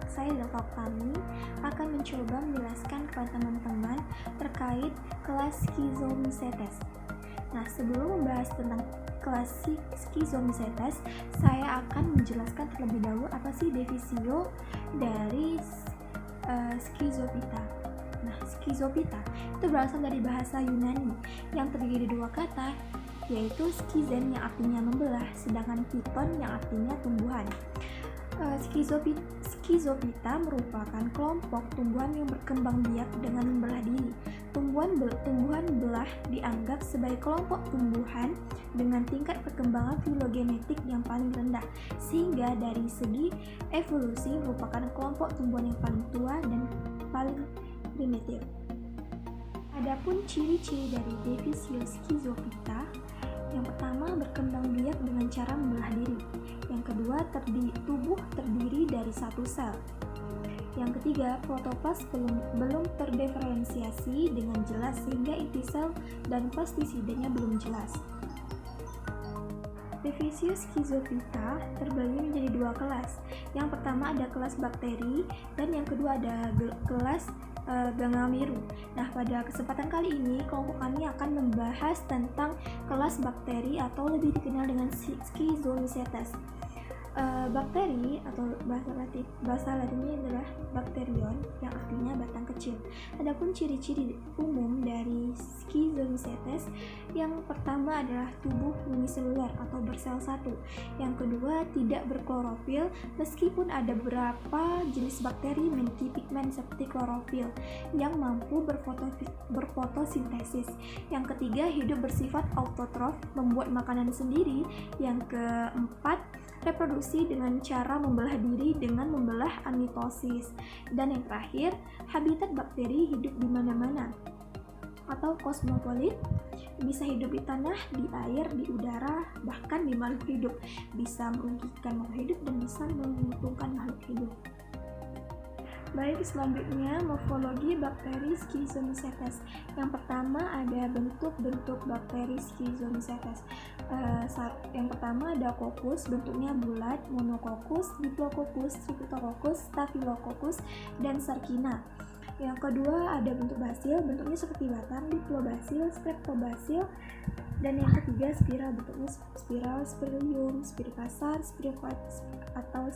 Saya Dr. Tami akan mencoba menjelaskan kepada teman-teman terkait kelas Schizomycetes. Nah, sebelum membahas tentang kelas Schizomycetes, saya akan menjelaskan terlebih dahulu apa sih definisi dari Schizopita. Nah, Schizopita itu berasal dari bahasa Yunani yang terdiri dari dua kata, yaitu schizen yang artinya membelah, sedangkan piton yang artinya tumbuhan. Schizopita merupakan kelompok tumbuhan yang berkembang biak dengan membelah diri. Tumbuhan belah dianggap sebagai kelompok tumbuhan dengan tingkat perkembangan filogenetik yang paling rendah, sehingga dari segi evolusi merupakan kelompok tumbuhan yang paling tua dan paling primitif. Adapun ciri-ciri dari definisi Schizopita, yang pertama berkembang biak dengan cara membelah diri. Yang kedua, tubuh terdiri dari satu sel. Yang ketiga, protoplas belum terdiferensiasi dengan jelas sehingga inti sel dan plastisidanya belum jelas. Definisi Schizopita terbagi menjadi dua kelas. Yang pertama ada kelas bakteri dan yang kedua ada kelas Gangamiru. Nah, pada kesempatan kali ini kelompok kami akan membahas tentang kelas bakteri atau lebih dikenal dengan Schizomycetes. Bakteri atau bahasa latinnya adalah bakterion yang artinya batang kecil. Adapun ciri-ciri umum dari Schizomycetes, yang pertama adalah tubuh uniseluler atau bersel satu. Yang kedua, tidak berklorofil meskipun ada beberapa jenis bakteri memiliki pigmen seperti klorofil yang mampu berfotosintesis. Yang ketiga, hidup bersifat autotrof, membuat makanan sendiri. Yang keempat, reproduksi dengan cara membelah diri dengan membelah amitosis. Dan yang terakhir, habitat bakteri hidup di mana-mana atau kosmopolit, bisa hidup di tanah, di air, di udara, bahkan di makhluk hidup, bisa merugikan makhluk hidup dan bisa menguntungkan makhluk hidup. Baik, selanjutnya morfologi bakteri Schizomycetes. Yang pertama ada bentuk-bentuk bakteri Schizomycetes. Yang pertama ada kokus, bentuknya bulat, monokokus, diplococcus, streptococcus, staphylococcus, dan sarkina. Yang kedua ada bentuk basil, bentuknya seperti batang, diplobasil, streptobasil. Dan yang ketiga spiral, bentuknya spiral, spirillum, spiral kasar, spiral atau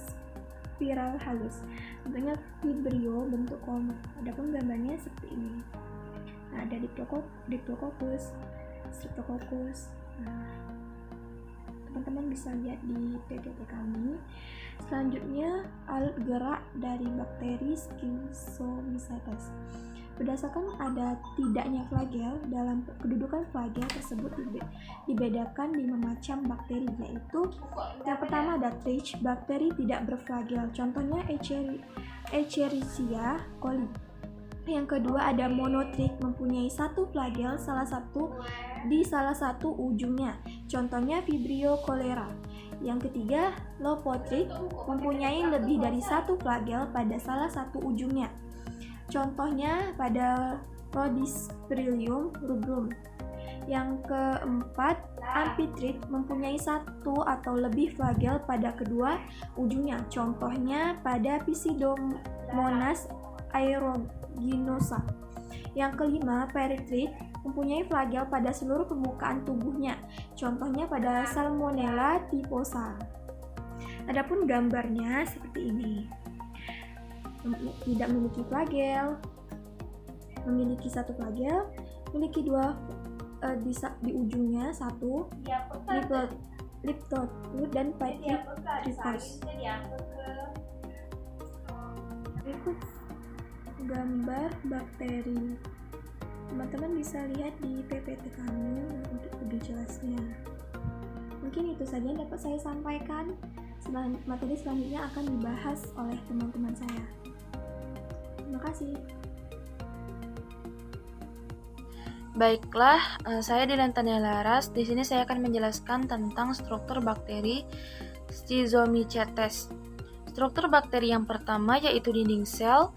spiral halus, bentuknya vibrio, bentuk koma. Adapun gambarnya seperti ini. Nah, ada diplococcus, streptococcus. Nah, teman-teman bisa lihat di PPT kami. Selanjutnya, alat gerak dari bakteri Schizomycetes. Berdasarkan ada tidaknya flagel, dalam kedudukan flagel tersebut dibedakan 5 macam bakteri, yaitu yang pertama ada trich, bakteri tidak berflagel, contohnya Escherichia coli. Yang kedua ada monotrich, mempunyai satu flagel di salah satu ujungnya, contohnya Vibrio cholera. Yang ketiga, lopotrich, mempunyai lebih dari satu flagel pada salah satu ujungnya, contohnya pada Rhodiospirillum rubrum. Yang keempat, amphitrich, mempunyai satu atau lebih flagel pada kedua ujungnya, contohnya pada Pseudomonas aeruginosa. Yang kelima, peritrich, mempunyai flagel pada seluruh permukaan tubuhnya, contohnya pada Salmonella typhosa. Adapun gambarnya seperti ini. Tidak memiliki flagel, memiliki satu flagel, memiliki dua di ujungnya satu, liptotrud dan patrichos. Berikut gambar bakteri. Teman-teman bisa lihat di PPT kami untuk lebih jelasnya. Mungkin itu saja yang dapat saya sampaikan. Materi selanjutnya akan dibahas oleh teman-teman saya. Terima kasih. Baiklah, saya Dilan Tania Laras. Di sini saya akan menjelaskan tentang struktur bakteri Schizomycetes. Struktur bakteri yang pertama yaitu dinding sel.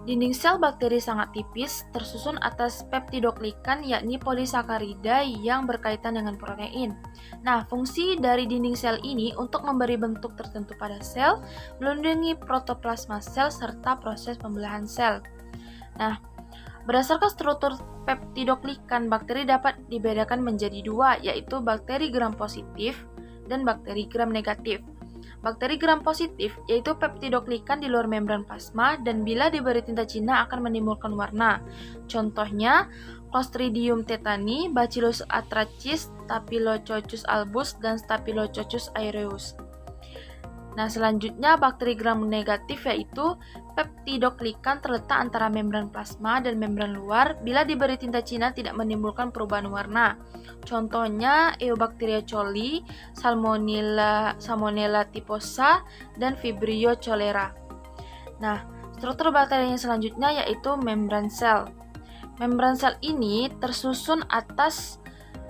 Dinding sel bakteri sangat tipis, tersusun atas peptidoglikan yakni polisakarida yang berkaitan dengan protein. Nah, fungsi dari dinding sel ini untuk memberi bentuk tertentu pada sel, melindungi protoplasma sel serta proses pembelahan sel. Nah, berdasarkan struktur peptidoglikan, bakteri dapat dibedakan menjadi dua, yaitu bakteri gram positif dan bakteri gram negatif. Bakteri gram positif yaitu peptidoglikan di luar membran plasma dan bila diberi tinta Cina akan menimbulkan warna. Contohnya Clostridium tetani, Bacillus anthracis, Staphylococcus albus, dan Staphylococcus aureus. Nah, selanjutnya bakteri gram negatif yaitu peptidoglikan terletak antara membran plasma dan membran luar. Bila diberi tinta Cina tidak menimbulkan perubahan warna. Contohnya Eubacteria coli, Salmonella typhosa, dan Vibrio cholera. Nah, struktur bakteri yang selanjutnya yaitu membran sel. Membran sel ini tersusun atas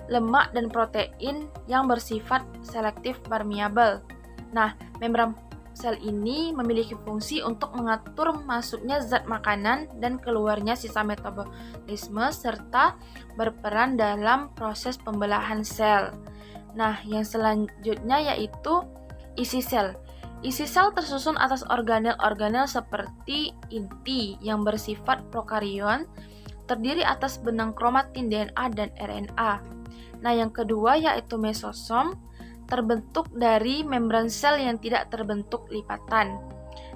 lemak dan protein yang bersifat selektif permeabel. Nah, membran sel ini memiliki fungsi untuk mengatur masuknya zat makanan dan keluarnya sisa metabolisme serta berperan dalam proses pembelahan sel. Nah, yang selanjutnya yaitu isi sel. Isi sel tersusun atas organel-organel seperti inti yang bersifat prokarion, terdiri atas benang kromatin DNA dan RNA. Nah, yang kedua yaitu mesosom, terbentuk dari membran sel yang tidak terbentuk lipatan.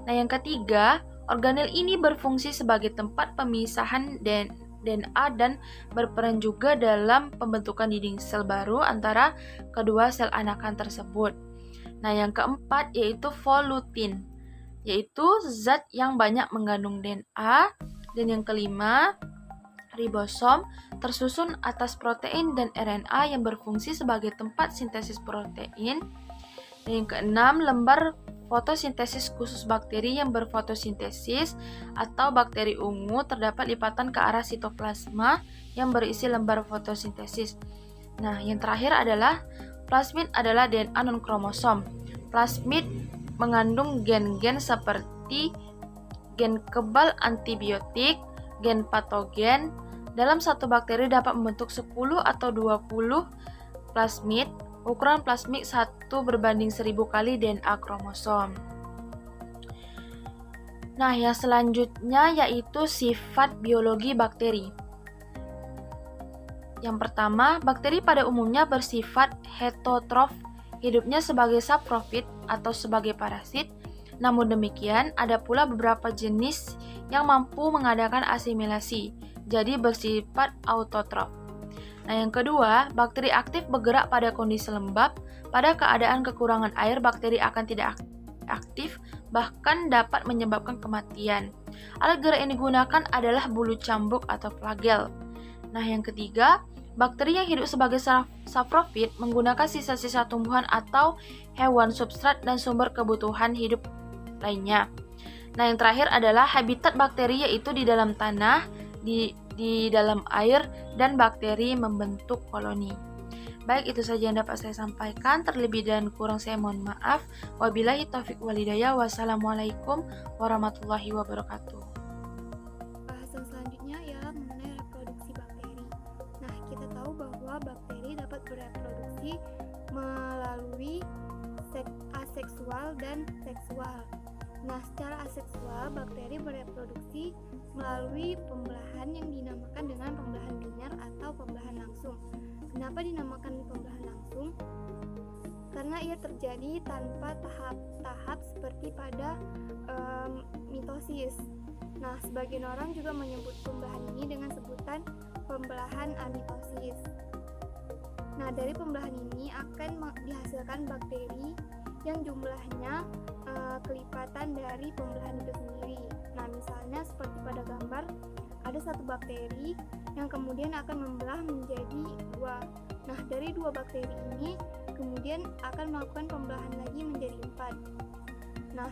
Nah, yang ketiga, organel ini berfungsi sebagai tempat pemisahan DNA dan berperan juga dalam pembentukan dinding sel baru antara kedua sel anakan tersebut. Nah, yang keempat yaitu volutin, yaitu zat yang banyak mengandung DNA. Dan yang kelima, ribosom, tersusun atas protein dan RNA yang berfungsi sebagai tempat sintesis protein. Dan yang keenam, lembar fotosintesis khusus bakteri yang berfotosintesis atau bakteri ungu, terdapat lipatan ke arah sitoplasma yang berisi lembar fotosintesis. Nah, yang terakhir adalah plasmid adalah DNA non-kromosom. Plasmid mengandung gen-gen seperti gen kebal antibiotik, gen patogen. Dalam satu bakteri dapat membentuk 10 atau 20 plasmid. Ukuran plasmid 1 berbanding 1000 kali DNA kromosom. Nah, yang selanjutnya yaitu sifat biologi bakteri. Yang pertama, bakteri pada umumnya bersifat heterotrof, hidupnya sebagai saprofit atau sebagai parasit. Namun demikian, ada pula beberapa jenis yang mampu mengadakan asimilasi, jadi bersifat autotrof. Nah, yang kedua, bakteri aktif bergerak pada kondisi lembab. Pada keadaan kekurangan air, bakteri akan tidak aktif, bahkan dapat menyebabkan kematian. Alat gerak yang digunakan adalah bulu cambuk atau flagel. Nah, yang ketiga, bakteri yang hidup sebagai saprofit menggunakan sisa-sisa tumbuhan atau hewan substrat dan sumber kebutuhan hidup lainnya. Nah, yang terakhir adalah habitat bakteri, yaitu di dalam tanah, di dalam air, dan bakteri membentuk koloni. Baik, itu saja yang dapat saya sampaikan. Terlebih dan kurang saya mohon maaf. Wabillahi taufik walhidayah. Wassalamualaikum warahmatullahi wabarakatuh. Bahasan selanjutnya ialah mengenai reproduksi bakteri. Nah, kita tahu bahwa bakteri dapat bereproduksi melalui aseksual dan seksual. Nah, secara aseksual, bakteri bereproduksi melalui pembelahan yang dinamakan dengan pembelahan linear atau pembelahan langsung. Kenapa dinamakan pembelahan langsung? Karena ia terjadi tanpa tahap-tahap seperti pada mitosis. Nah, sebagian orang juga menyebut pembelahan ini dengan sebutan pembelahan amitosis. Nah, dari pembelahan ini akan dihasilkan bakteri yang jumlahnya kelipatan dari pembelahan itu sendiri. Nah, misalnya seperti pada gambar, ada satu bakteri yang kemudian akan membelah menjadi 2. Nah, dari 2 bakteri ini kemudian akan melakukan pembelahan lagi menjadi 4. Nah,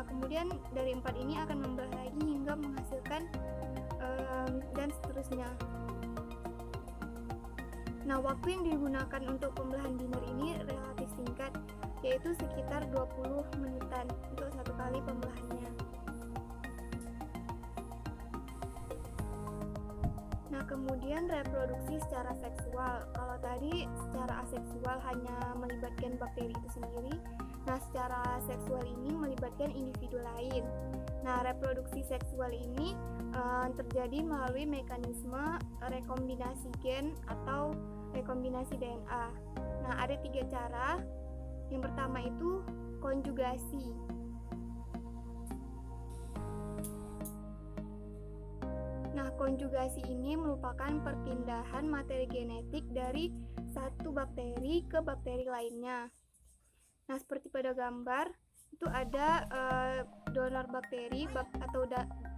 kemudian dari 4 ini akan membelah lagi hingga menghasilkan dan seterusnya. Nah, waktu yang digunakan untuk pembelahan biner ini relatif singkat, yaitu sekitar 20 menitan untuk satu kali pembelahannya. Kemudian reproduksi secara seksual. Kalau tadi secara aseksual hanya melibatkan bakteri itu sendiri, nah secara seksual ini melibatkan individu lain. Nah, reproduksi seksual ini terjadi melalui mekanisme rekombinasi gen atau rekombinasi DNA. Nah, ada 3 cara. Yang pertama itu konjugasi. Nah, konjugasi ini merupakan perpindahan materi genetik dari satu bakteri ke bakteri lainnya. Nah, seperti pada gambar, itu ada donor bakteri atau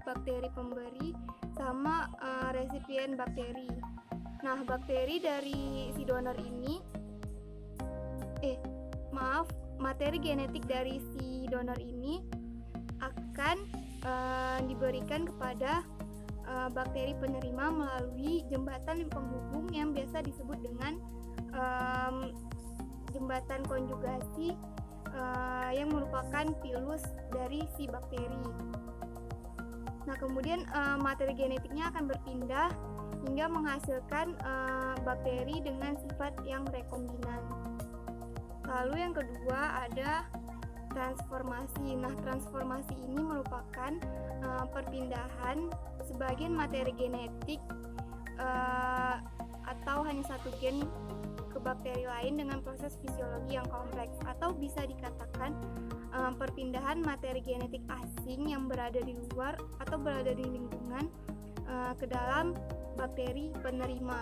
bakteri pemberi sama resipien bakteri. Nah, bakteri dari si donor ini materi genetik dari si donor ini akan diberikan kepada bakteri penerima melalui jembatan penghubung yang biasa disebut dengan jembatan konjugasi yang merupakan pilus dari si bakteri. Nah, kemudian materi genetiknya akan berpindah hingga menghasilkan bakteri dengan sifat yang rekombinan. Lalu yang kedua ada transformasi. Nah, transformasi ini merupakan perpindahan sebagian materi genetik atau hanya satu gen ke bakteri lain dengan proses fisiologi yang kompleks, atau bisa dikatakan perpindahan materi genetik asing yang berada di luar atau berada di lingkungan ke dalam bakteri penerima.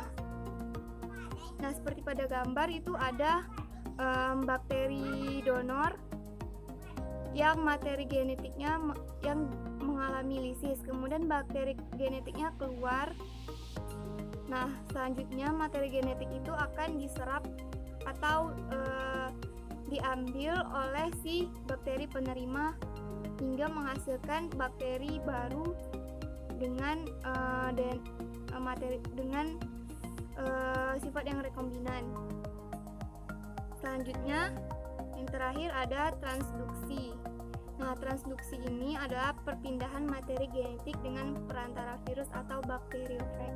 Nah, seperti pada gambar itu ada bakteri donor yang materi genetiknya yang mengalami lisis, kemudian bakteri genetiknya keluar. Nah, selanjutnya materi genetik itu akan diserap atau diambil oleh si bakteri penerima hingga menghasilkan bakteri baru dengan sifat yang rekombinan. Selanjutnya, yang terakhir ada transduksi. Nah, transduksi ini adalah perpindahan materi genetik dengan perantara virus atau bakteriofag.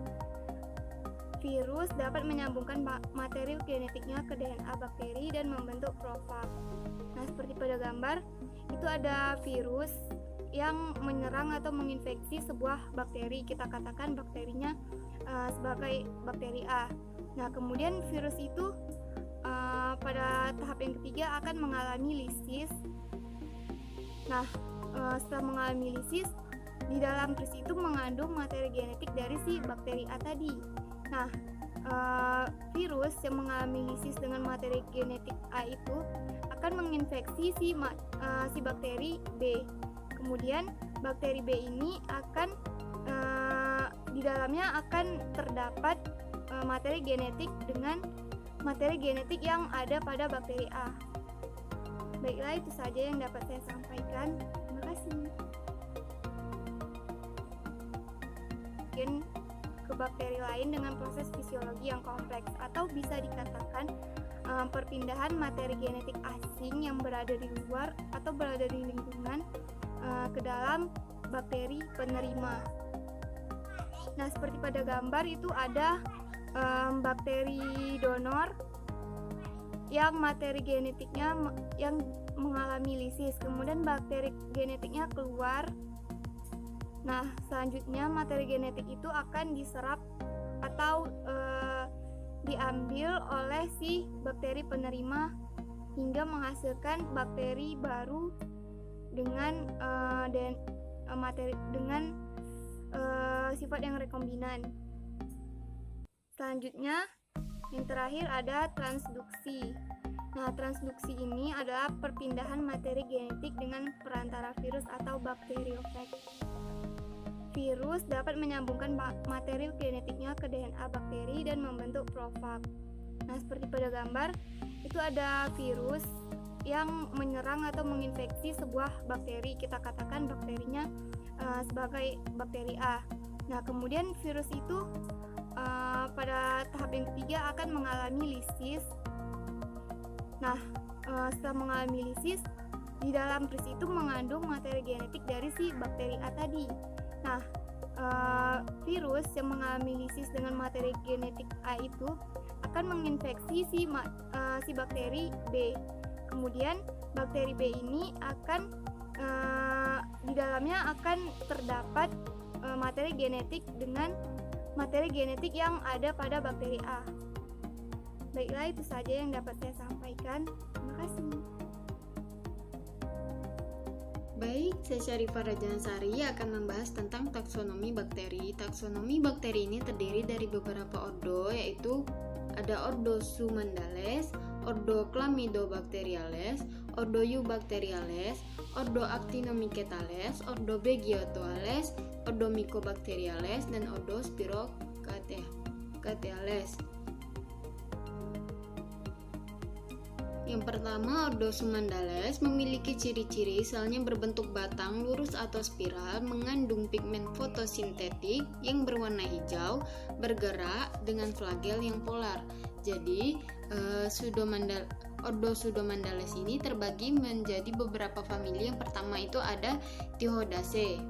Virus dapat menyambungkan materi genetiknya ke DNA bakteri dan membentuk profag. Nah, seperti pada gambar, itu ada virus yang menyerang atau menginfeksi sebuah bakteri. Kita katakan bakterinya sebagai bakteri A. Nah, kemudian virus itu pada tahap yang ketiga akan mengalami lisis. Nah, setelah mengalami lisis, di dalam virus itu mengandung materi genetik dari si bakteri A tadi. Nah, virus yang mengalami lisis dengan materi genetik A itu akan menginfeksi si bakteri B. Kemudian bakteri B ini akan di dalamnya akan terdapat materi genetik dengan materi genetik yang ada pada bakteri A. Baiklah, itu saja yang dapat saya sampaikan. Terima kasih. Ke bakteri lain dengan proses fisiologi yang kompleks, atau bisa dikatakan perpindahan materi genetik asing yang berada di luar atau berada di lingkungan ke dalam bakteri penerima. Nah, seperti pada gambar itu ada bakteri donor yang materi genetiknya yang mengalami lisis, kemudian bakteri genetiknya keluar. Nah, selanjutnya materi genetik itu akan diserap atau diambil oleh si bakteri penerima hingga menghasilkan bakteri baru dengan sifat yang rekombinan. Selanjutnya, yang terakhir ada transduksi. Nah, transduksi ini adalah perpindahan materi genetik dengan perantara virus atau bakteriofag. Virus dapat menyambungkan materi genetiknya ke DNA bakteri dan membentuk profag. Nah, seperti pada gambar, itu ada virus yang menyerang atau menginfeksi sebuah bakteri. Kita katakan bakterinya sebagai bakteri A. Nah, kemudian virus itu pada tahap yang ketiga akan mengalami lisis. Nah, setelah mengalami lisis, di dalam virus itu mengandung materi genetik dari si bakteri A tadi. Nah, virus yang mengalami lisis dengan materi genetik A itu akan menginfeksi si bakteri B. Kemudian bakteri B ini akan di dalamnya akan terdapat materi genetik dengan materi genetik yang ada pada bakteri A. Baiklah, itu saja yang dapat saya sampaikan. Terima kasih. Baik, saya Syarifah Rajansari akan membahas tentang taksonomi bakteri. Taksonomi bakteri ini terdiri dari beberapa ordo, yaitu ada ordo Sumandales, ordo Chlamydobacteriales, ordo Eubacteriales, ordo Actinomycetales, ordo Begiotoales, ordo Mycobacteriales, dan ordo Spirochaeteales. Yang pertama, ordo Sumandales memiliki ciri-ciri selnya berbentuk batang, lurus atau spiral, mengandung pigmen fotosintetik yang berwarna hijau, bergerak dengan flagel yang polar. Jadi, ordo Pseudomandales ini terbagi menjadi beberapa famili. Yang pertama itu ada Thyoidaceae.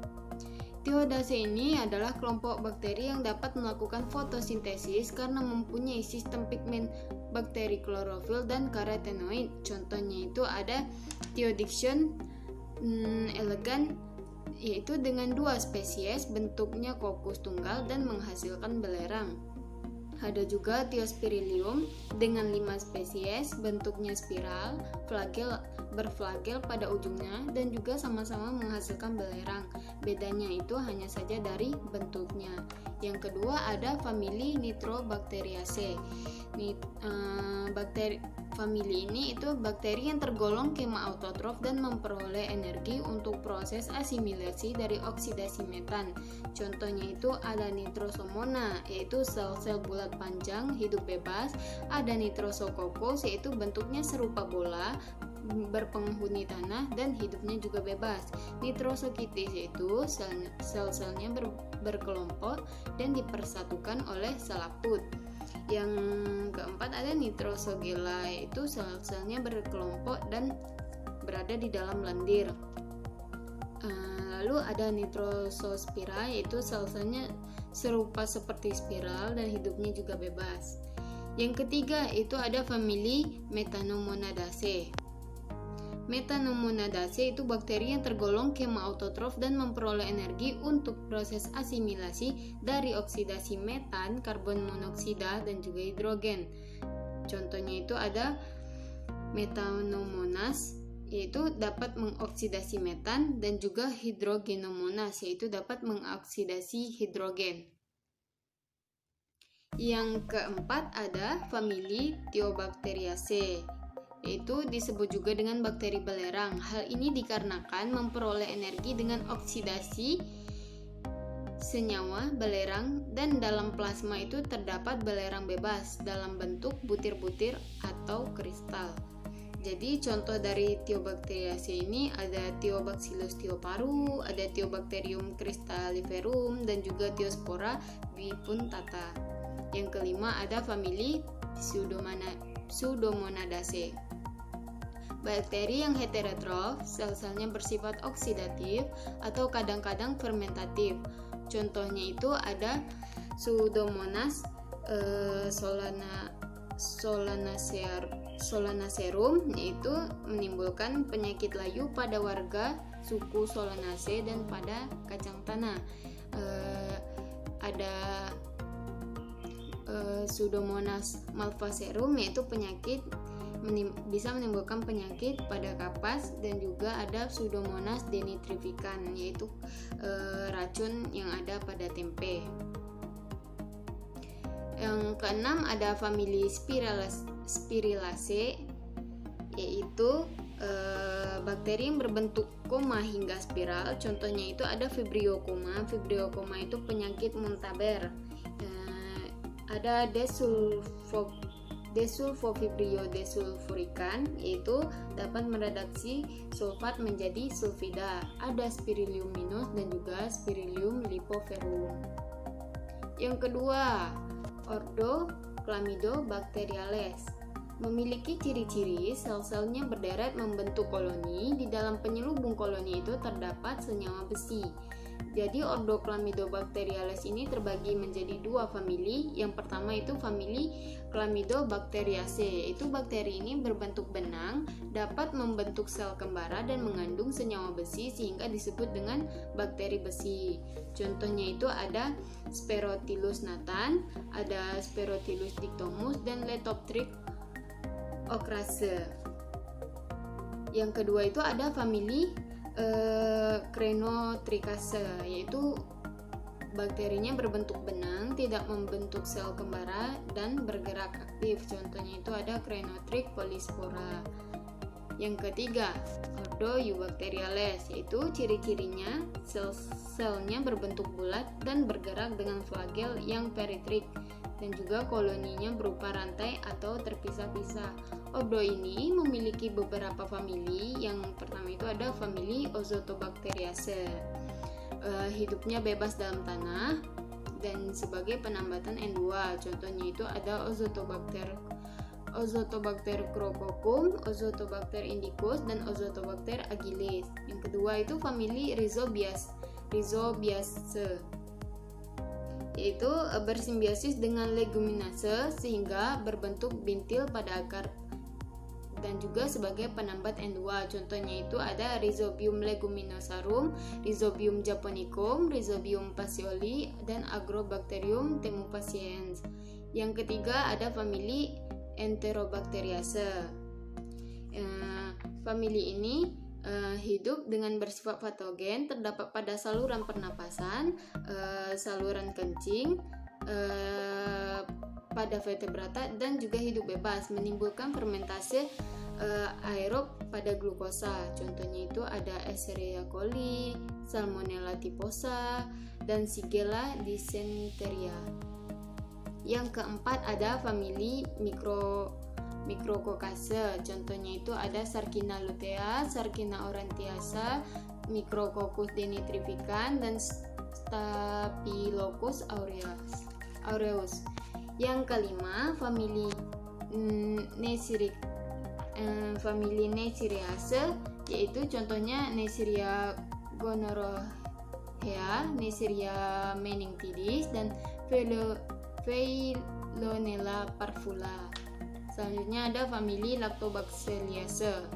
Thyoidaceae ini adalah kelompok bakteri yang dapat melakukan fotosintesis karena mempunyai sistem pigmen bakteri klorofil dan karotenoid. Contohnya itu ada Thiodiction elegans, yaitu dengan 2 spesies, bentuknya kokus tunggal dan menghasilkan belerang. Ada juga Thiospirillum dengan 5 spesies, bentuknya spiral, berflagel pada ujungnya, dan juga sama-sama menghasilkan belerang. Bedanya itu hanya saja dari bentuknya. Yang kedua ada famili Nitrobacteriaceae. Famili ini itu bakteri yang tergolong kema-autotrof dan memperoleh energi untuk proses asimilasi dari oksidasi metan. Contohnya itu ada Nitrosomona, yaitu sel-sel bulat panjang hidup bebas. Ada Nitrosococcus, yaitu bentuknya serupa bola, berpenghuni tanah dan hidupnya juga bebas. Nitrosokitis yaitu sel-selnya berkelompok dan dipersatukan oleh selaput. Yang keempat ada Nitrosogela, yaitu sel-selnya berkelompok dan berada di dalam lendir. Lalu ada Nitrosospira, yaitu sel-selnya serupa seperti spiral dan hidupnya juga bebas. Yang ketiga itu ada famili Metanomonadaceae. Metanomonadaceae itu bakteri yang tergolong kema-autotrof dan memperoleh energi untuk proses asimilasi dari oksidasi metan, karbon monoksida, dan juga hidrogen. Contohnya itu ada Metanomonas, yaitu dapat mengoksidasi metan, dan juga Hydrogenomonas, yaitu dapat mengoksidasi hidrogen. Yang keempat ada famili Thiobacteriaceae, yaitu disebut juga dengan bakteri belerang. Hal ini dikarenakan memperoleh energi dengan oksidasi senyawa belerang, dan dalam plasma itu terdapat belerang bebas dalam bentuk butir-butir atau kristal. Jadi contoh dari Thiobacteriaceae ini ada Thiobacillus thioparu, ada Thiobacterium crystalliferum, dan juga Thiospora bipunctata. Yang kelima ada famili Pseudomonadaceae. Bakteri yang heterotrof, sel-selnya bersifat oksidatif atau kadang-kadang fermentatif. Contohnya itu ada Pseudomonas solanacearum, yaitu menimbulkan penyakit layu pada warga suku Solanaceae dan pada kacang tanah. Ada Pseudomonas malvacearum, yaitu bisa menimbulkan penyakit pada kapas, dan juga ada Pseudomonas denitrificans, yaitu racun yang ada pada tempe. Yang keenam ada famili Spirillaceae, yaitu bakteri yang berbentuk koma hingga spiral. Contohnya itu ada Vibrio koma. Vibrio koma itu penyakit muntaber. Ada Desulfovibrio desulfurican, yaitu dapat meredaksi sulfat menjadi sulfida. Ada Spirillum minus dan juga Spirillum lipoverum. Yang kedua, ordo Chlamydobacteriales. Memiliki ciri-ciri sel-selnya berderet membentuk koloni. Di dalam penyelubung koloni itu terdapat senyawa besi. Jadi ordo Chlamydobacteriales ini terbagi menjadi dua famili. Yang pertama itu famili Chlamydobacteriaceae, yaitu bakteri ini berbentuk benang, dapat membentuk sel kembara dan mengandung senyawa besi sehingga disebut dengan bakteri besi. Contohnya itu ada Sperothilus nathan, ada Sperothilus dictomus, dan Leptopteryx ochracea. Yang kedua itu ada famili Crenotrichaceae, yaitu bakterinya berbentuk benang, tidak membentuk sel kembara dan bergerak aktif. Contohnya itu ada Crenotrix polyspora. Yang ketiga, ordo Eubacteriales, yaitu ciri-cirinya sel-selnya berbentuk bulat dan bergerak dengan flagel yang peritrik, dan juga koloninya berupa rantai atau terpisah-pisah. Ordo ini memiliki beberapa famili. Yang pertama itu ada famili Azotobacteriaceae. Hidupnya bebas dalam tanah dan sebagai penambatan N2. Contohnya itu ada Azotobacter crococcum, Azotobacter indicus, dan Azotobacter agilis. Yang kedua itu famili Rhizobiaceae, yaitu bersimbiosis dengan leguminase sehingga berbentuk bintil pada akar dan juga sebagai penambat N2. Contohnya itu ada Rhizobium leguminosarum, Rhizobium japonicum, Rhizobium fascioli, dan Agrobacterium temupacciens. Yang ketiga ada famili Enterobacteriaceae. Famili ini hidup dengan bersifat patogen, terdapat pada saluran pernapasan, saluran kencing, pada vertebrata, dan juga hidup bebas, menimbulkan fermentasi aerob pada glukosa. Contohnya itu ada Escherichia coli, Salmonella typhosa, dan Shigella dysenteria. Yang keempat ada famili Micrococcaceae. Contohnya itu ada Sarcina lutea, Sarcina aurantiasa, Micrococcus denitrificans, dan Staphylococcus aureus. Yang kelima, famili Neisseria, yaitu contohnya Neisseria gonorrhea, Neisseria meningitidis, dan Veillonella parvula. Selanjutnya ada famili Lactobacilliaceae,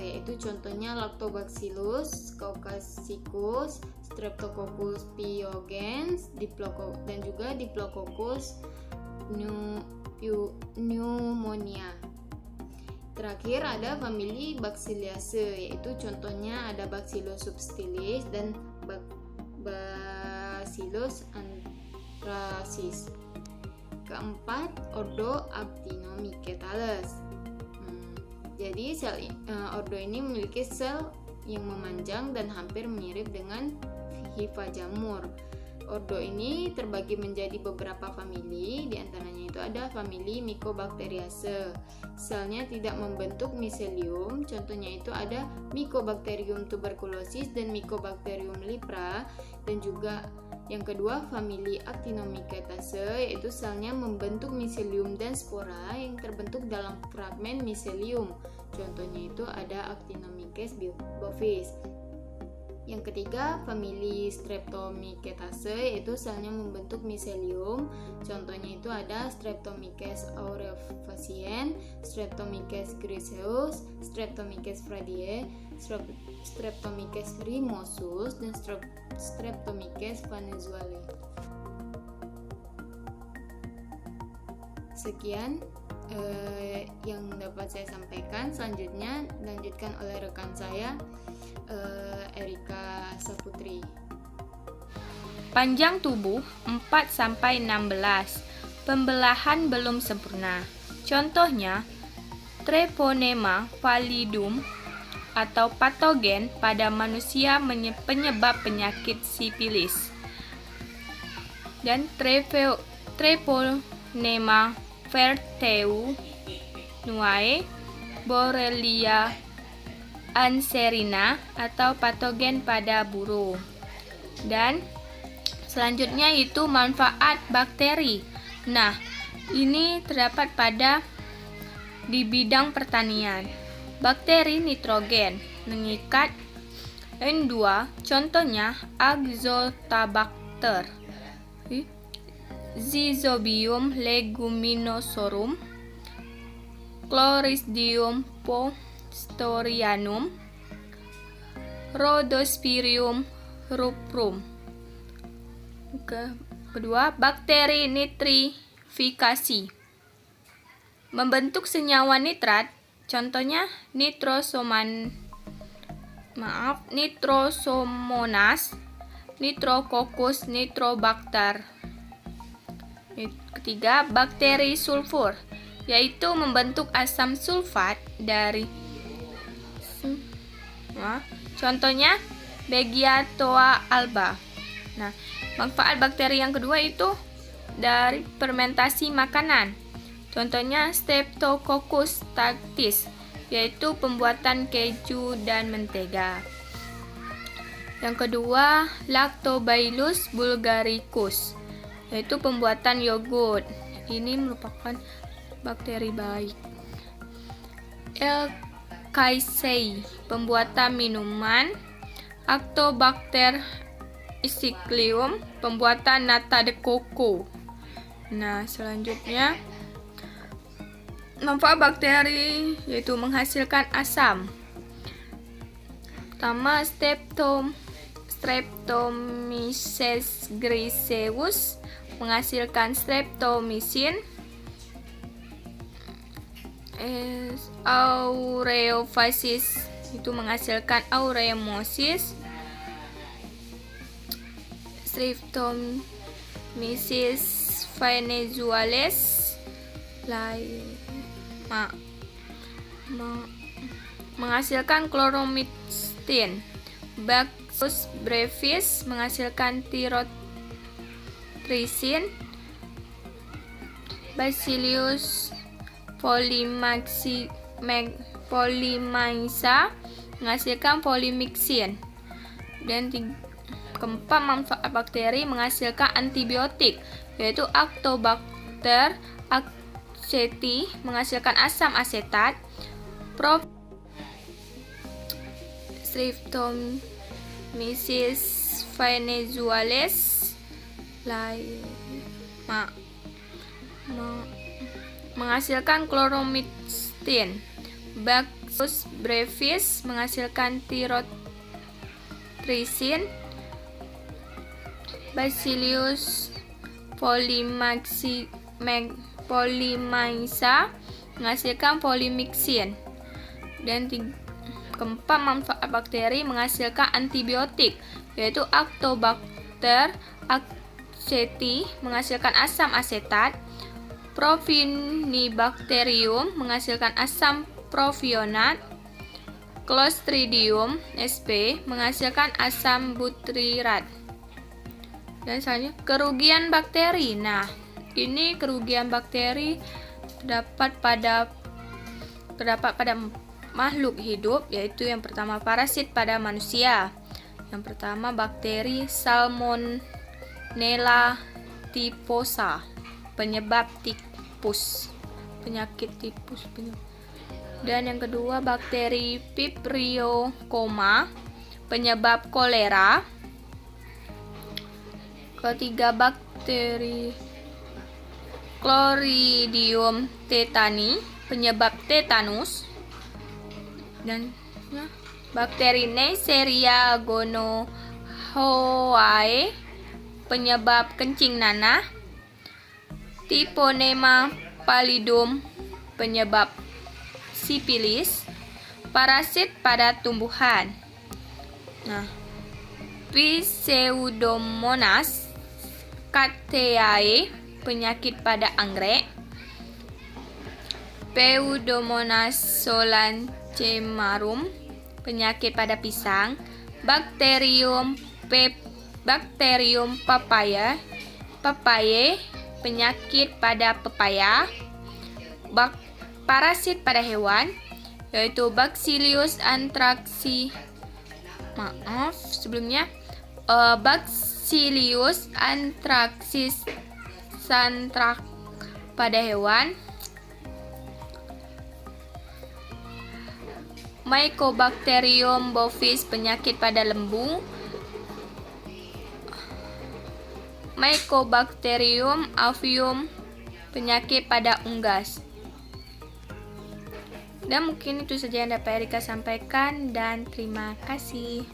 yaitu contohnya Lactobacillus caucasicus, Streptococcus pyogenes, dan juga Diplococcus pneumonia. Terakhir ada famili Bacilliaceae, yaitu contohnya ada Bacillus subtilis dan Bacillus anthracis. Keempat, ordo Actinomycetales. Jadi ordo ini memiliki sel yang memanjang dan hampir mirip dengan hifa jamur. Ordo ini terbagi menjadi beberapa famili, diantaranya itu ada famili Mycobacteriaceae. Selnya tidak membentuk miselium, contohnya itu ada Mycobacterium tuberculosis dan Mycobacterium lepra. Dan juga yang kedua famili Actinomycetaceae, yaitu selnya membentuk miselium dan spora yang terbentuk dalam fragmen miselium. Contohnya itu ada Actinomyces bovis. Yang ketiga, famili Streptomycetaceae, yaitu selnya membentuk miselium. Contohnya itu ada Streptomyces aureofaciens, Streptomyces griseus, Streptomyces fradie, Streptomyces rimosus, dan Streptomyces venezuelae. Sekian yang dapat saya sampaikan. Selanjutnya dilanjutkan oleh rekan saya, Erika Saputri. Panjang tubuh 4-16. Pembelahan belum sempurna. Contohnya, Treponema pallidum atau patogen pada manusia penyebab penyakit sifilis. Dan Treponema verteu nuae Borrelia anserina atau patogen pada burung. Dan selanjutnya itu manfaat bakteri. Nah, ini terdapat di bidang pertanian. Bakteri nitrogen mengikat N2, contohnya Azotobacter, Rhizobium leguminosarum, Chloridium pastorianum, Rhodospirium rubrum. Kedua, bakteri nitrifikasi membentuk senyawa nitrat, contohnya Nitrosomonas, Nitrococcus nitrobacter. Ketiga, bakteri sulfur, yaitu membentuk asam sulfat dari contohnya Beggiatoa alba. Nah, manfaat bakteri yang kedua itu dari fermentasi makanan. Contohnya Streptococcus tactis, yaitu pembuatan keju dan mentega. Yang kedua, Lactobacillus bulgaricus, yaitu pembuatan yogurt. Ini merupakan bakteri baik. Elcaceae, pembuatan minuman. Actobacter isiclium, pembuatan nata de coco. Nah, selanjutnya manfaat bakteri yaitu menghasilkan asam. Pertama, Streptomyces griseus menghasilkan streptomycin. Aureophasis itu menghasilkan aureomosis. Streptomyces venezuelae menghasilkan chloromycin. Bacillus brevis menghasilkan tyrosine. Bacillus polymyxa menghasilkan polymyxin. Dan keempat, manfaat bakteri menghasilkan antibiotik, yaitu Actobacter aceti menghasilkan asam asetat. Streptomyces venezuelae menghasilkan chloromycin. Bacillus brevis menghasilkan tyrosine. Bacillus polymyxa menghasilkan polymyxin. Dan keempat, manfaat bakteri menghasilkan antibiotik, yaitu Actobacter aceti menghasilkan asam asetat. Propionibacterium menghasilkan asam propionat. Clostridium sp menghasilkan asam butyrat. Dan selanjutnya, kerugian bakteri. Nah, ini kerugian bakteri terdapat pada makhluk hidup, yaitu yang pertama parasit pada manusia. Yang pertama bakteri Salmonella typhosa, penyebab penyakit tipus. Dan yang kedua bakteri Vibrio coma, penyebab kolera. Ketiga, bakteri Chloridium tetani, penyebab tetanus. Dan bakteri Neisseria gonorrhoeae, penyebab kencing nanah. Treponema pallidum, penyebab sipilis. Parasit pada tumbuhan. Nah, Pseudomonas cateae, penyakit pada anggrek. Pseudomonas solanacemarum, penyakit pada pisang. Bacterium papaye, penyakit pada pepaya. Parasit pada hewan, yaitu Bacillus anthracis. Bacillus anthracis pada hewan, Mycobacterium bovis penyakit pada lembu, Mycobacterium avium penyakit pada unggas. Dan mungkin itu saja yang dapat Erika sampaikan, dan terima kasih.